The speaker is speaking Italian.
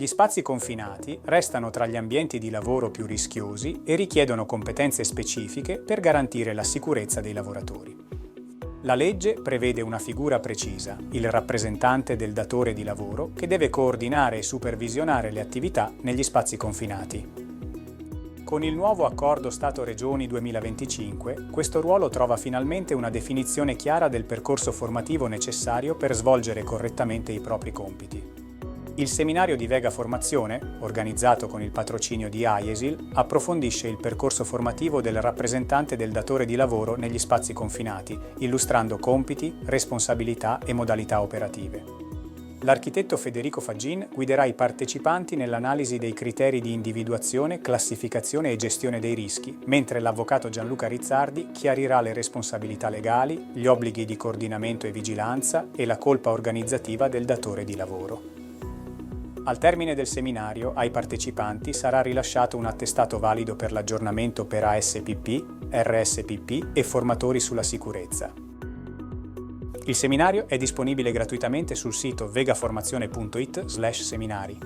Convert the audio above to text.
Gli spazi confinati restano tra gli ambienti di lavoro più rischiosi e richiedono competenze specifiche per garantire la sicurezza dei lavoratori. La legge prevede una figura precisa, il rappresentante del datore di lavoro, che deve coordinare e supervisionare le attività negli spazi confinati. Con il nuovo Accordo Stato-Regioni 2025, questo ruolo trova finalmente una definizione chiara del percorso formativo necessario per svolgere correttamente i propri compiti. Il seminario di Vega Formazione, organizzato con il patrocinio di AIESIL, approfondisce il percorso formativo del rappresentante del datore di lavoro negli spazi confinati, illustrando compiti, responsabilità e modalità operative. L'architetto Federico Faggin guiderà i partecipanti nell'analisi dei criteri di individuazione, classificazione e gestione dei rischi, mentre l'avvocato Gianluca Rizzardi chiarirà le responsabilità legali, gli obblighi di coordinamento e vigilanza e la colpa organizzativa del datore di lavoro. Al termine del seminario, ai partecipanti sarà rilasciato un attestato valido per l'aggiornamento per ASPP, RSPP e formatori sulla sicurezza. Il seminario è disponibile gratuitamente sul sito vegaformazione.it/seminari.